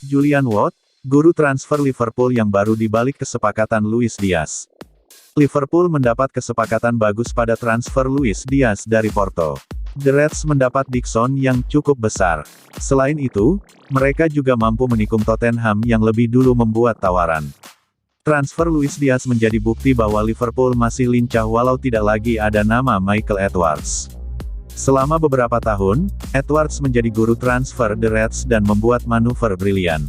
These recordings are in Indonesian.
Julian Ward, guru transfer Liverpool yang baru di balik kesepakatan Luis Diaz. Liverpool mendapat kesepakatan bagus pada transfer Luis Diaz dari Porto. The Reds mendapat Dixon yang cukup besar. Selain itu, mereka juga mampu menikung Tottenham yang lebih dulu membuat tawaran. Transfer Luis Diaz menjadi bukti bahwa Liverpool masih lincah walau tidak lagi ada nama Michael Edwards. Selama beberapa tahun, Edwards menjadi guru transfer The Reds dan membuat manuver brilian.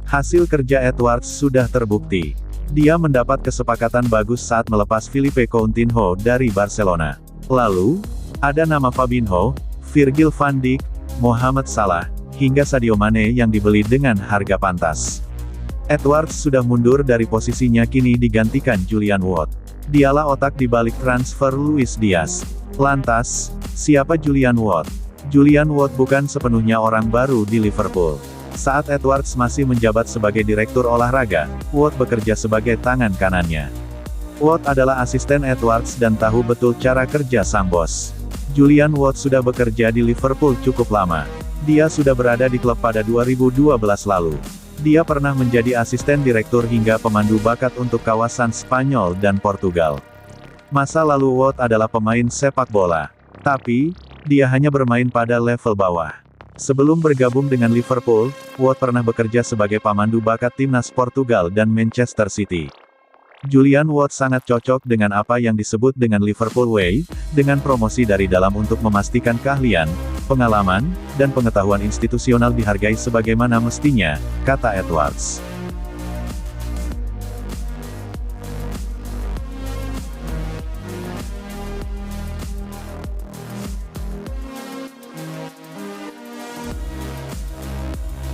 Hasil kerja Edwards sudah terbukti. Dia mendapat kesepakatan bagus saat melepas Philippe Coutinho dari Barcelona. Lalu, ada nama Fabinho, Virgil van Dijk, Mohamed Salah, hingga Sadio Mane yang dibeli dengan harga pantas. Edwards sudah mundur dari posisinya kini digantikan Julian Ward. Dialah otak di balik transfer Luis Diaz. Lantas, siapa Julian Ward? Julian Ward bukan sepenuhnya orang baru di Liverpool. Saat Edwards masih menjabat sebagai direktur olahraga, Ward bekerja sebagai tangan kanannya. Ward adalah asisten Edwards dan tahu betul cara kerja sang bos. Julian Ward sudah bekerja di Liverpool cukup lama. Dia sudah berada di klub pada 2012 lalu. Dia pernah menjadi asisten direktur hingga pemandu bakat untuk kawasan Spanyol dan Portugal. Masa lalu Ward adalah pemain sepak bola. Tapi, dia hanya bermain pada level bawah. Sebelum bergabung dengan Liverpool, Ward pernah bekerja sebagai pemandu bakat timnas Portugal dan Manchester City. Julian Ward sangat cocok dengan apa yang disebut dengan Liverpool Way, dengan promosi dari dalam untuk memastikan keahlian, pengalaman, dan pengetahuan institusional dihargai sebagaimana mestinya, kata Edwards.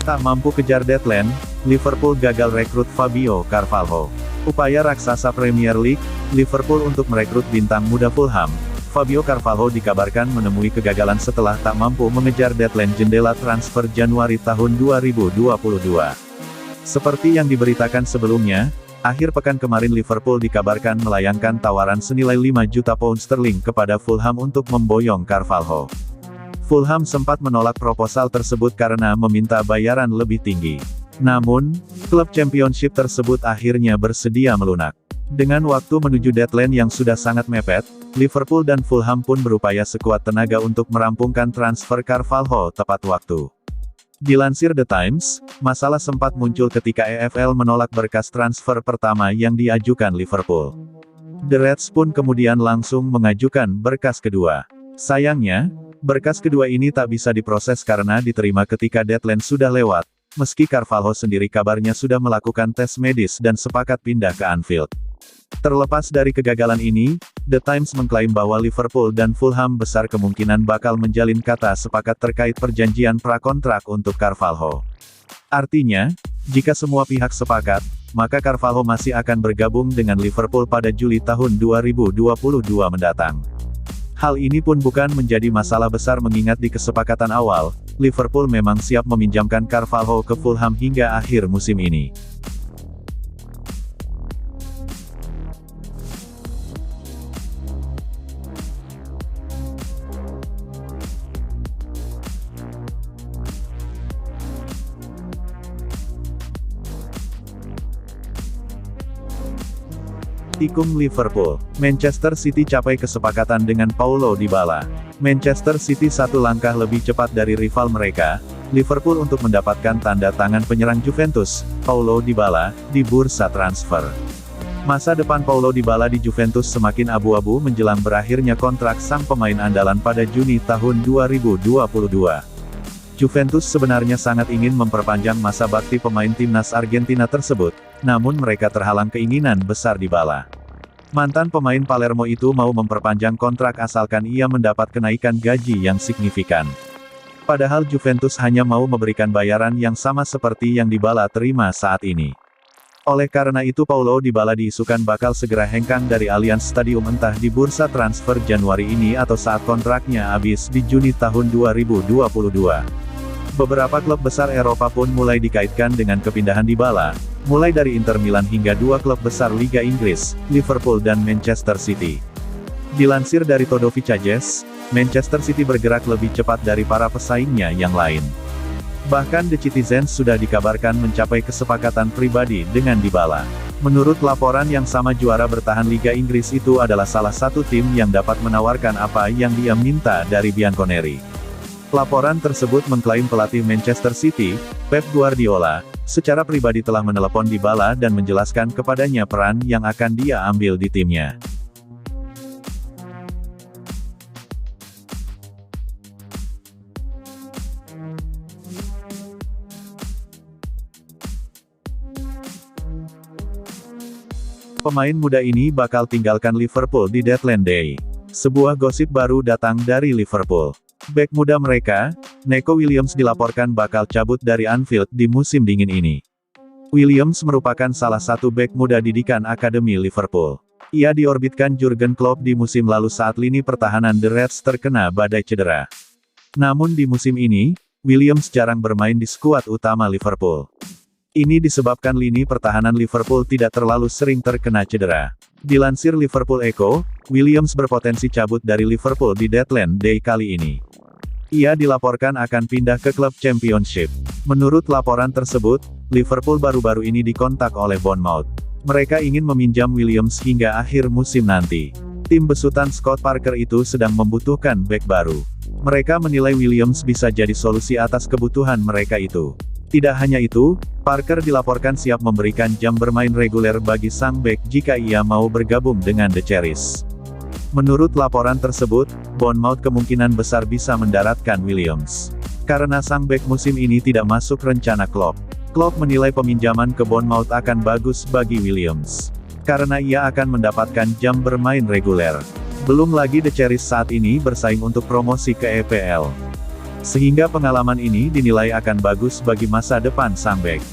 Tak mampu kejar deadline, Liverpool gagal rekrut Fabio Carvalho. Upaya raksasa Premier League, Liverpool untuk merekrut bintang muda Fulham, Fabio Carvalho dikabarkan menemui kegagalan setelah tak mampu mengejar deadline jendela transfer Januari tahun 2022. Seperti yang diberitakan sebelumnya, akhir pekan kemarin Liverpool dikabarkan melayangkan tawaran senilai 5 juta pound sterling kepada Fulham untuk memboyong Carvalho. Fulham sempat menolak proposal tersebut karena meminta bayaran lebih tinggi. Namun, klub Championship tersebut akhirnya bersedia melunak. Dengan waktu menuju deadline yang sudah sangat mepet, Liverpool dan Fulham pun berupaya sekuat tenaga untuk merampungkan transfer Carvalho tepat waktu. Dilansir The Times, masalah sempat muncul ketika EFL menolak berkas transfer pertama yang diajukan Liverpool. The Reds pun kemudian langsung mengajukan berkas kedua. Sayangnya, berkas kedua ini tak bisa diproses karena diterima ketika deadline sudah lewat, meski Carvalho sendiri kabarnya sudah melakukan tes medis dan sepakat pindah ke Anfield. Terlepas dari kegagalan ini, The Times mengklaim bahwa Liverpool dan Fulham besar kemungkinan bakal menjalin kata sepakat terkait perjanjian prakontrak untuk Carvalho. Artinya, jika semua pihak sepakat, maka Carvalho masih akan bergabung dengan Liverpool pada Juli tahun 2022 mendatang. Hal ini pun bukan menjadi masalah besar mengingat di kesepakatan awal, Liverpool memang siap meminjamkan Carvalho ke Fulham hingga akhir musim ini. Tikung Liverpool. Manchester City capai kesepakatan dengan Paulo Dybala. Manchester City satu langkah lebih cepat dari rival mereka, Liverpool untuk mendapatkan tanda tangan penyerang Juventus, Paulo Dybala, di bursa transfer. Masa depan Paulo Dybala di Juventus semakin abu-abu menjelang berakhirnya kontrak sang pemain andalan pada Juni tahun 2022. Juventus sebenarnya sangat ingin memperpanjang masa bakti pemain timnas Argentina tersebut, namun mereka terhalang keinginan besar Dybala. Mantan pemain Palermo itu mau memperpanjang kontrak asalkan ia mendapat kenaikan gaji yang signifikan. Padahal Juventus hanya mau memberikan bayaran yang sama seperti yang Dybala terima saat ini. Oleh karena itu Paulo Dybala diisukan bakal segera hengkang dari Allianz Stadium entah di bursa transfer Januari ini atau saat kontraknya habis di Juni tahun 2022. Beberapa klub besar Eropa pun mulai dikaitkan dengan kepindahan Dybala, mulai dari Inter Milan hingga dua klub besar Liga Inggris, Liverpool dan Manchester City. Dilansir dari Todo Fichajes, Manchester City bergerak lebih cepat dari para pesaingnya yang lain. Bahkan The Citizens sudah dikabarkan mencapai kesepakatan pribadi dengan Dybala. Menurut laporan yang sama, juara bertahan Liga Inggris itu adalah salah satu tim yang dapat menawarkan apa yang dia minta dari Bianconeri. Laporan tersebut mengklaim pelatih Manchester City, Pep Guardiola, secara pribadi telah menelepon Dybala dan menjelaskan kepadanya peran yang akan dia ambil di timnya. Pemain muda ini bakal tinggalkan Liverpool di deadline day. Sebuah gosip baru datang dari Liverpool. Bek muda mereka, Neco Williams, dilaporkan bakal cabut dari Anfield di musim dingin ini. Williams merupakan salah satu bek muda didikan Akademi Liverpool. Ia diorbitkan Jurgen Klopp di musim lalu saat lini pertahanan The Reds terkena badai cedera. Namun di musim ini, Williams jarang bermain di skuad utama Liverpool. Ini disebabkan lini pertahanan Liverpool tidak terlalu sering terkena cedera. Dilansir Liverpool Echo, Williams berpotensi cabut dari Liverpool di deadline day kali ini. Ia dilaporkan akan pindah ke klub Championship. Menurut laporan tersebut, Liverpool baru-baru ini dikontak oleh Bournemouth. Mereka ingin meminjam Williams hingga akhir musim nanti. Tim besutan Scott Parker itu sedang membutuhkan bek baru. Mereka menilai Williams bisa jadi solusi atas kebutuhan mereka itu. Tidak hanya itu, Parker dilaporkan siap memberikan jam bermain reguler bagi sang bek jika ia mau bergabung dengan The Cherries. Menurut laporan tersebut, Bournemouth kemungkinan besar bisa mendaratkan Williams. Karena sang bek musim ini tidak masuk rencana Klopp. Klopp menilai peminjaman ke Bournemouth akan bagus bagi Williams. Karena ia akan mendapatkan jam bermain reguler. Belum lagi The Cherries saat ini bersaing untuk promosi ke EPL. Sehingga pengalaman ini dinilai akan bagus bagi masa depan sang bek.